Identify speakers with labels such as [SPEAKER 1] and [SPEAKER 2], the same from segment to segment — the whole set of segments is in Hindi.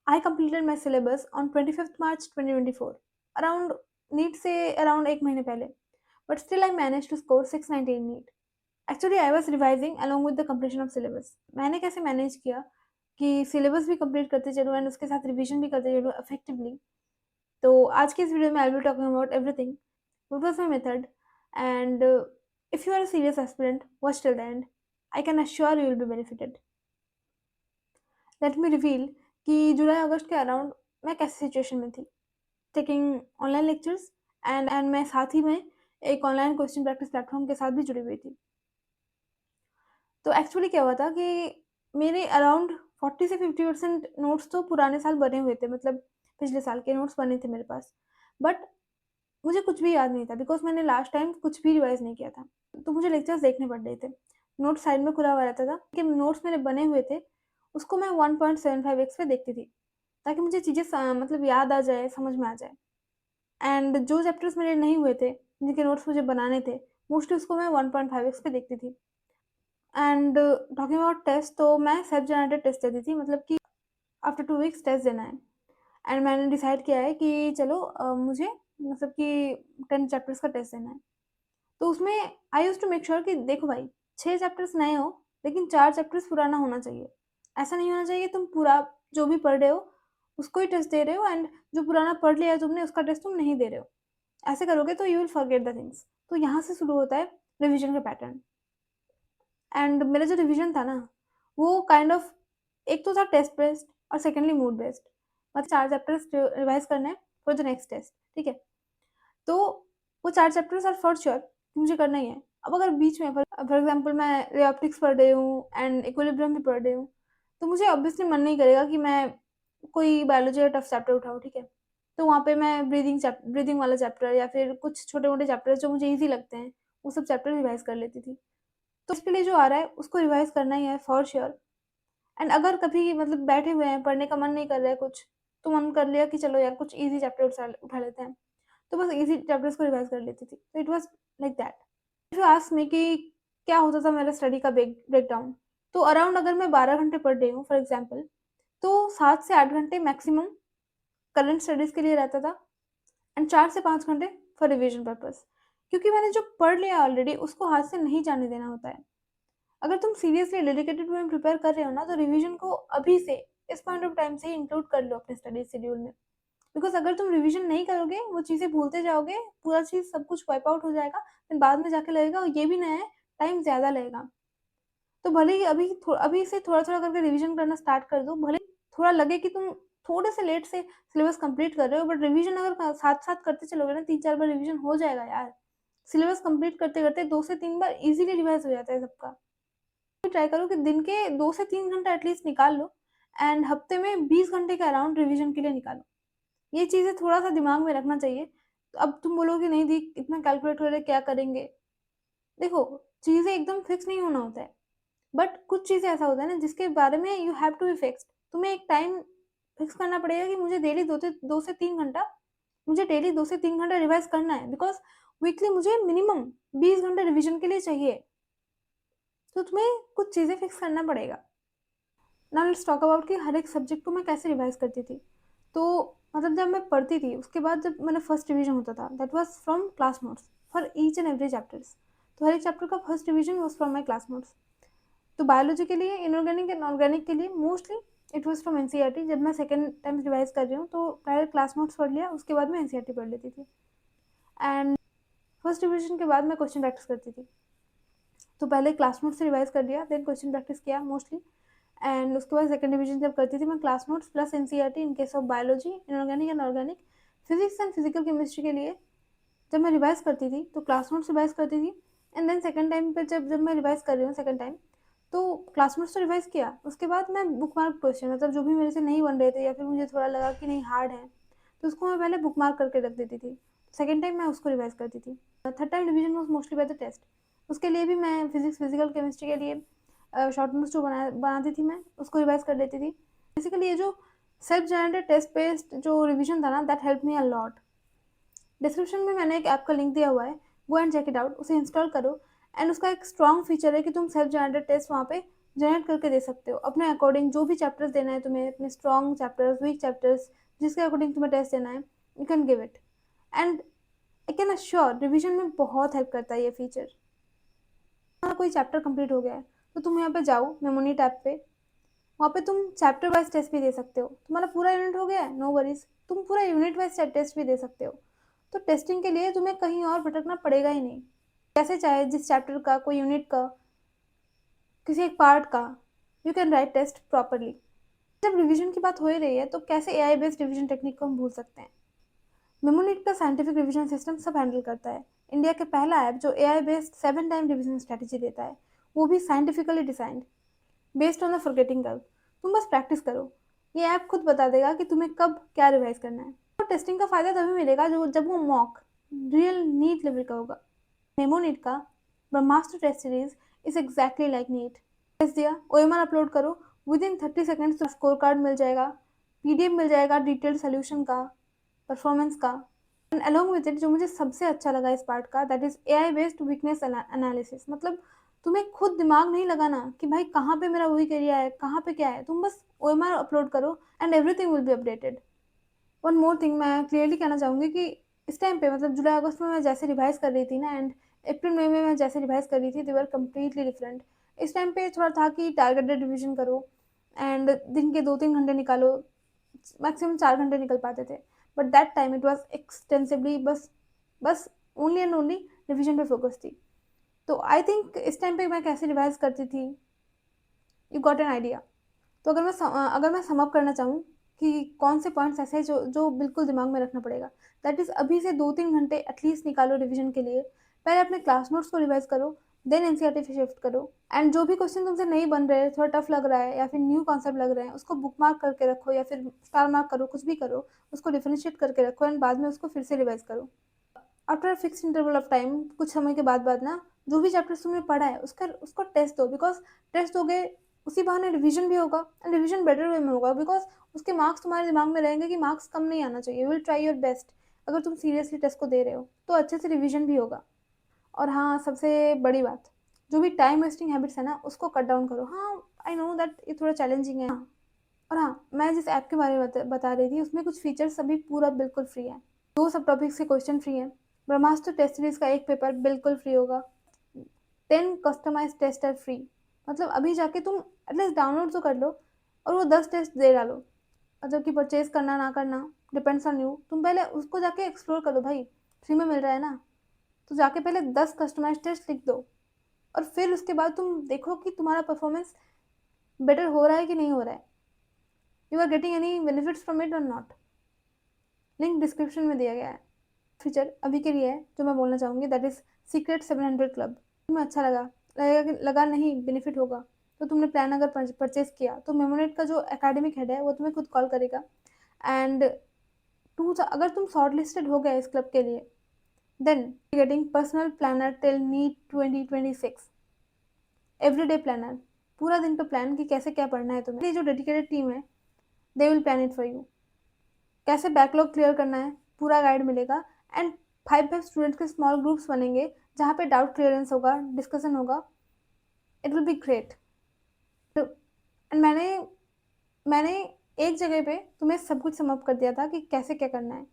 [SPEAKER 1] I completed my syllabus on 25th March 2024, around NEET से around एक महीने पहले, but still I managed to score 690 in NEET. Actually, I was revising along with the completion of syllabus. मैंने कैसे manage किया कि syllabus भी complete करते चलूँ and उसके साथ revision भी करते चलूँ effectively. तो आज की इस वीडियो में I will be talking about everything. What was my method? And if you are a serious aspirant, watch till the end. I can assure you will be benefited. Let me reveal कि जुलाई अगस्त के अराउंड मैं कैसी सिचुएशन में थी, टेकिंग ऑनलाइन लेक्चर्स एंड मैं साथ ही में एक ऑनलाइन क्वेश्चन प्रैक्टिस प्लेटफॉर्म के साथ भी जुड़ी हुई थी। तो एक्चुअली क्या हुआ था कि मेरे अराउंड 40 से 50% नोट्स तो पुराने साल बने हुए थे, मतलब पिछले साल के नोट्स बने थे मेरे पास, बट मुझे कुछ भी याद नहीं था बिकॉज मैंने लास्ट टाइम कुछ भी रिवाइज नहीं किया था। तो मुझे लेक्चर्स देखने पड़ रहे थे, नोट साइड में खुला हुआ रहता था कि नोट्स मेरे बने हुए थे, उसको मैं 1.75x पे देखती थी ताकि मुझे चीज़ें मतलब याद आ जाए, समझ में आ जाए। एंड जो चैप्टर्स मेरे नहीं हुए थे, जिनके नोट्स मुझे बनाने थे, मोस्टली उसको मैं 1.5x पे देखती थी। एंड टॉकिंग अबाउट टेस्ट, तो मैं सेल्फ जनरेटेड टेस्ट देती थी, मतलब कि आफ्टर 2 वीक्स टेस्ट देना है। एंड मैंने डिसाइड किया है कि चलो मुझे मतलब कि 10 चैप्टर्स का टेस्ट देना है। तो उसमें आई यूज़ टू मेक श्योर कि देखो भाई, 6 चैप्टर्स नए हो लेकिन 4 चैप्टर्स पुराना होना चाहिए। ऐसा नहीं होना चाहिए तुम पूरा जो भी पढ़ रहे हो उसको ही टेस्ट दे रहे हो एंड जो पुराना पढ़ लिया है तुमने उसका टेस्ट तुम नहीं दे रहे हो। ऐसे करोगे तो you will forget the things. तो यहाँ से शुरू होता है रिविजन का पैटर्न। एंड मेरा जो रिविजन था ना, वो काइंड ऑफ एक तो था टेस्ट बेस्ड और सेकेंडली मूड बेस्ड। मतलब 4 चैप्टर्स रिवाइज करना है फॉर द नेक्स्ट टेस्ट, ठीक है। तो वो 4 चैप्टर्स आर फॉर श्योर मुझे करना ही है। अब अगर बीच में फॉर एग्जाम्पल मैं रे ऑप्टिक्स पढ़ रही हूँ एंड इक्विलिब्रियम भी पढ़ रही हूँ, तो मुझे ऑब्वियसली मन नहीं करेगा कि मैं कोई बायोलॉजी का टफ चैप्टर उठाऊँ, ठीक है। तो वहाँ पे मैं ब्रीदिंग वाला चैप्टर या फिर कुछ छोटे मोटे चैप्टर जो मुझे ईजी लगते हैं वो सब चैप्टर रिवाइज कर लेती थी। तो इसके लिए जो आ रहा है उसको रिवाइज करना ही है फॉर श्योर। एंड अगर कभी मतलब बैठे हुए हैं, पढ़ने का मन नहीं कर रहा है कुछ, तो मन कर लिया कि चलो यार कुछ ईजी चैप्टर उठा लेते हैं, तो बस ईजी चैप्टर्स को रिवाइज कर लेती थी। तो it was like that. If you ask me कि क्या होता था मेरा स्टडी का ब्रेकडाउन, तो अराउंड अगर मैं 12 घंटे पढ़ रही हूँ फॉर एग्जाम्पल, तो 7 से 8 घंटे मैक्सिमम करंट स्टडीज़ के लिए रहता था एंड 4 से 5 घंटे फॉर रिविजन पर्पस। क्योंकि मैंने जो पढ़ लिया ऑलरेडी उसको हाथ से नहीं जाने देना होता है। अगर तुम सीरियसली डेडिकेटेड वे में प्रिपेयर कर रहे हो ना, तो रिवीजन को अभी से इस पॉइंट ऑफ टाइम से ही इंक्लूड कर लो अपने स्टडी शेड्यूल में। बिकॉज अगर तुम रिवीजन नहीं करोगे, वो चीज़ें भूलते जाओगे, पूरा चीज़ सब कुछ वाइप आउट हो जाएगा, फिर बाद में जाके लगेगा ये भी नया है, टाइम ज़्यादा लगेगा। तो भले ही अभी से थोड़ा थोड़ा करके रिवीजन करना स्टार्ट कर दो, भले थोड़ा लगे कि तुम थोड़े से लेट से सिलेबस कंप्लीट कर रहे हो, बट रिवीजन अगर साथ साथ करते चलोगे ना, 3-4 बार रिवीजन हो जाएगा यार। सिलेबस कंप्लीट करते करते 2 से 3 बार इजीली रिवाइज हो जाता है सबका। ट्राई करो कि दिन के 2 से 3 घंटा एटलीस्ट निकाल लो एंड हफ्ते में 20 घंटे के अराउंड रिवीजन के लिए निकालो। ये चीज़ें थोड़ा-सा दिमाग में रखना चाहिए। तो अब तुम बोलोगे नहीं दी इतना कैलकुलेट हो रहा है क्या करेंगे? देखो, चीज़ें एकदम फिक्स नहीं होना होता है, बट कुछ चीज़ें ऐसा होता है ना जिसके बारे में you have to be fixed. तुम्हें एक टाइम फिक्स करना पड़ेगा कि मुझे डेली 2 से 3 घंटा, मुझे डेली 2 से 3 घंटा रिवाइज़ करना है, बिकॉज़ वीकली मुझे मिनिमम 20 घंटे रिवीजन के लिए चाहिए। तो तुम्हें कुछ चीज़ें फिक्स करना पड़ेगा। नाउ लेट्स टॉक अबाउट कि हर एक सब्जेक्ट को मैं कैसे रिवाइज करती थी। तो मतलब जब मैं पढ़ती थी उसके बाद जब मेरा फर्स्ट रिवीजन होता था, that was from class notes for each and every chapters. तो हर एक चैप्टर का first revision was from my class notes. तो बायोलॉजी के लिए, इनऑर्गेनिक एंड ऑर्गेनिक के लिए mostly it was from NCERT. जब मैं सेकेंड टाइम रिवाइज कर रही हूँ तो पहले क्लास नोट्स पढ़ लिया, उसके बाद मैं एनसीईआरटी पढ़ लेती थी। एंड फर्स्ट रिवीजन के बाद मैं क्वेश्चन प्रैक्टिस करती थी। तो पहले क्लास नोट्स से रिवाइज कर लिया, देन क्वेश्चन प्रैक्टिस किया मोस्टली। एंड उसके बाद सेकंड डिवीजन जब करती थी मैं class notes plus NCERT in case of biology, inorganic and organic. Physics and physical chemistry के लिए जब मैं रिवाइज करती थी तो क्लास नोट्स रिवाइज करती थी। एंड देन सेकंड टाइम पे जब जब मैं रिवाइज कर रही हूँ सेकंड टाइम, तो क्लास नोट्स तो रिवाइज किया, उसके बाद मैं बुक मार्क क्वेश्चन, मतलब जो भी मेरे से नहीं बन रहे थे या फिर मुझे थोड़ा लगा कि नहीं हार्ड है, तो उसको मैं पहले बुक मार्क करके रख देती थी। सेकेंड टाइम मैं उसको रिवाइज करती थी। Third time revision was mostly by the test. उसके लिए भी मैं फिजिक्स फिजिकल केमिस्ट्री के लिए शॉर्ट नोट्स जो बनाती थी मैं उसको रिवाइज कर लेती थी। बेसिकली ये जो सेल्फ जनरेटेड टेस्ट बेस्ड जो रिविजन था ना, that help me a lot. Description में मैंने एक ऐप का लिंक दिया हुआ है, go and check it out, उसे इंस्टॉल करो। एंड उसका एक स्ट्रॉन्ग फीचर है कि तुम सेल्फ जनरेटेड टेस्ट वहाँ पे जनरेट करके दे सकते हो अपने अकॉर्डिंग। जो भी चैप्टर्स देना है तुम्हें, अपने स्ट्रॉन्ग चैप्टर्स, वीक चैप्टर्स, जिसके अकॉर्डिंग तुम्हें टेस्ट देना है, you can give it. And I can assure revision में बहुत हेल्प करता है ये फीचर। तुम्हारा कोई चैप्टर कंप्लीट हो गया है तो तुम यहाँ पे जाओ मेमोनी टैब पे, वहाँ पे तुम चैप्टर वाइज टेस्ट भी दे सकते हो। तुम्हारा पूरा यूनिट हो गया है, नो वरीज, तुम पूरा यूनिट वाइज टेस्ट भी दे सकते हो। तो टेस्टिंग के लिए तुम्हें कहीं और भटकना पड़ेगा ही नहीं। जैसे चाहे जिस चैप्टर का, कोई यूनिट का, किसी एक पार्ट का, you can write test properly. जब रिवीजन की बात हो ही रही है तो कैसे एआई बेस्ड रिवीजन टेक्निक को हम भूल सकते हैं। मेमोनिट का साइंटिफिक रिवीजन सिस्टम सब हैंडल करता है। इंडिया के पहला ऐप जो AI based 7 time revision strategy देता है, वो भी scientifically designed based on the forgetting curve. तुम बस प्रैक्टिस करो, ये ऐप खुद बता देगा कि तुम्हें कब क्या रिवाइज करना है। तो टेस्टिंग का फायदा तभी मिलेगा जब वो मॉक रियल नीट लेवल का होगा। मेमोनीट का Brahmastra test series is exactly like NEET. Test दिया, ओएमआर अपलोड करो, within 30 seconds score card मिल जाएगा, पीडीएफ मिल जाएगा डिटेल्ड सोल्यूशन का, परफॉर्मेंस का। एंड अलॉन्ग विद इट जो मुझे सबसे अच्छा लगा इस पार्ट का, that is AI based weakness analysis. मतलब तुम्हें खुद दिमाग नहीं लगाना कि भाई कहाँ पे मेरा वही एरिया है, कहाँ पे क्या है। तुम बस ओएमआर अपलोड करो and everything will be updated. One more thing मैं क्लियरली कहना चाहूँगी कि इस टाइम पे मतलब जुलाई अगस्त में मैं जैसे रिवाइज कर रही थी ना, एंड अप्रैल मई में मैं जैसे रिवाइज कर रही थी, दे वर कम्प्लीटली डिफरेंट। इस टाइम पे थोड़ा था कि टारगेटेड रिविजन करो एंड दिन के 2-3 घंटे निकालो, मैक्सिमम 4 घंटे निकल पाते थे। But that time it was extensively बस ओनली एंड ओनली रिविजन पे फोकस थी। तो आई थिंक इस टाइम पे मैं कैसे रिवाइज करती थी, यू गॉट एन आइडिया। तो अगर मैं समअप करना चाहूँ कि कौन से पॉइंट्स ऐसे हैं जो जो बिल्कुल दिमाग में रखना पड़ेगा, दैट इज़ अभी से 2-3 घंटे एटलीस्ट निकालो रिवीजन के लिए। पहले अपने क्लास नोट्स को रिवाइज करो, देन एनसीईआरटी पे शिफ्ट करो। एंड जो भी क्वेश्चन तुमसे नहीं बन रहे, थोड़ा टफ लग रहा है या फिर न्यू कॉन्सेप्ट लग रहे हैं, उसको बुक मार्क करके रखो या फिर स्टार मार्क करो, कुछ भी करो, उसको डिफरेंशिएट करके रखो एंड बाद में उसको फिर से रिवाइज करो। After fix interval of time, कुछ समय के बाद ना, जो भी चैप्टर्स तुमने पढ़ा है उसको टेस्ट दो। बिकॉज टेस्ट दोगे, उसी बहाने रिवीजन भी होगा एंड रिवीजन बेटर वे में होगा। बिकॉज उसके मार्क्स तुम्हारे दिमाग में रहेंगे कि मार्क्स कम नहीं आना चाहिए, विल ट्राई योर बेस्ट। अगर तुम सीरियसली टेस्ट को दे रहे हो तो अच्छे से रिवीजन भी होगा। और हाँ, सबसे बड़ी बात, जो भी टाइम वेस्टिंग हैबिट्स है ना, उसको कट डाउन करो। हाँ, आई नो दैट ये थोड़ा चैलेंजिंग है। हाँ, और हाँ, मैं जिस ऐप के बारे में बता रही थी, उसमें कुछ फीचर्स अभी पूरा बिल्कुल फ्री है। 2 सब टॉपिक्स के क्वेश्चन फ्री हैं। ब्रह्मास्त्र टेस्ट सीरीज का एक पेपर बिल्कुल फ्री होगा। 10 कस्टमाइज टेस्ट है फ्री। मतलब अभी जाके तुम एटलीस्ट डाउनलोड तो कर लो और वो 10 टेस्ट दे डालो। मतलब कि परचेज करना ना करना डिपेंड्स ऑन यू। तुम पहले उसको जाके एक्सप्लोर करो, भाई फ्री में मिल रहा है ना, तो जाके पहले 10 कस्टमाइज टेस्ट लिख दो और फिर उसके बाद तुम देखो कि तुम्हारा परफॉर्मेंस बेटर हो रहा है कि नहीं हो रहा है, you are getting any benefits from it और नॉट। लिंक डिस्क्रिप्शन में दिया गया है। फीचर अभी के लिए है जो मैं बोलना चाहूँगी, दैट इज़ सीक्रेट 700 क्लब। तुम्हें अच्छा लगा नहीं बेनिफिट होगा, तो तुमने प्लान अगर परचेज किया तो मेमोनेट का जो एकेडमिक हेड है वो तुम्हें खुद कॉल करेगा। एंड अगर तुम शॉर्ट लिस्टेड हो गए इस क्लब के लिए, then getting personal planner till NEET 2026। Everyday planner, पूरा दिन पे प्लान कि कैसे क्या पढ़ना है तुम्हें। जो डेडिकेटेड टीम है, they will plan it for you. कैसे बैकलॉग क्लियर करना है, पूरा गाइड मिलेगा। एंड 5 स्टूडेंट्स के स्मॉल ग्रुप्स बनेंगे जहाँ पे डाउट क्लियरेंस होगा, डिस्कशन होगा। It will be great. And मैंने एक जगह पे तुम्हें सब कुछ समअप कर दिया था कि कैसे क्या करना है,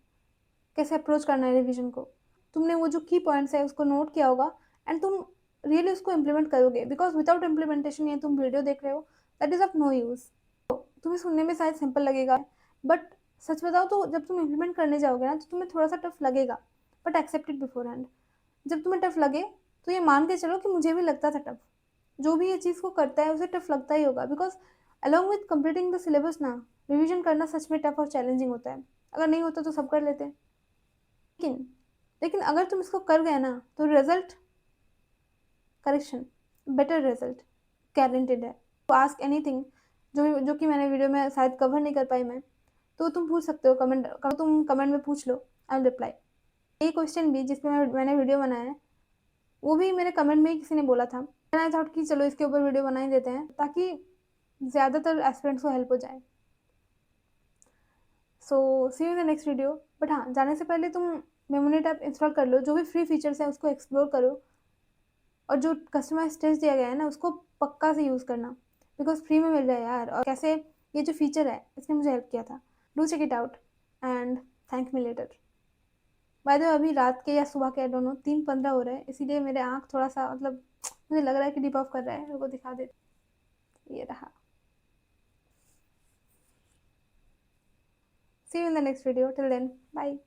[SPEAKER 1] कैसे अप्रोच करना है रिवीजन को। तुमने वो जो की पॉइंट्स है उसको नोट किया होगा एंड तुम रियली उसको इम्प्लीमेंट करोगे। बिकॉज विदाउट इम्प्लीमेंटेशन ये तुम वीडियो देख रहे हो, that is of no use. तुम्हें सुनने में शायद सिंपल लगेगा, बट सच बताओ तो जब तुम इम्प्लीमेंट करने जाओगे ना तो तुम्हें थोड़ा सा टफ लगेगा, but accept it beforehand. जब तुम्हें टफ लगे तो ये मान के चलो कि मुझे भी लगता था टफ। जो भी ये चीज़ को करता है उसे टफ लगता ही होगा। Because along with completing the syllabus ना, रिविजन करना सच में टफ और चैलेंजिंग होता है। अगर नहीं होता तो सब कर लेते, लेकिन अगर तुम इसको कर गए ना तो result, correction, better result guaranteed है। तो आस्क एनीथिंग जो कि मैंने वीडियो में शायद कवर नहीं कर पाई मैं, तो तुम पूछ सकते हो। तुम कमेंट में पूछ लो, आई विल रिप्लाई। ये क्वेश्चन भी जिसमें मैंने वीडियो बनाया है, वो भी मेरे कमेंट में ही किसी ने बोला था। एंड आई थॉट कि चलो इसके ऊपर वीडियो बना ही देते हैं ताकि ज़्यादातर एस्पिरेंट्स को हेल्प हो जाए। So see you in the next video. But हाँ, जाने से पहले तुम मेमोनेट ऐप इंस्टॉल कर लो, जो भी फ्री फीचर्स हैं उसको एक्सप्लोर करो और जो कस्टमाइज टेस्ट दिया गया है ना उसको पक्का से यूज़ करना। बिकॉज फ्री में मिल रहा है यार, और कैसे ये जो फीचर है इसने मुझे हेल्प किया था। Do check it out and thank me later. By the way अभी रात के या सुबह के आई डोंट नो 3:15 हो रहे हैं, इसीलिए मेरे आँख थोड़ा सा मतलब मुझे लग रहा है कि डिप ऑफ कर रहा है। मेरे को दिखा दे, ये रहा। See you in the next video, till then bye.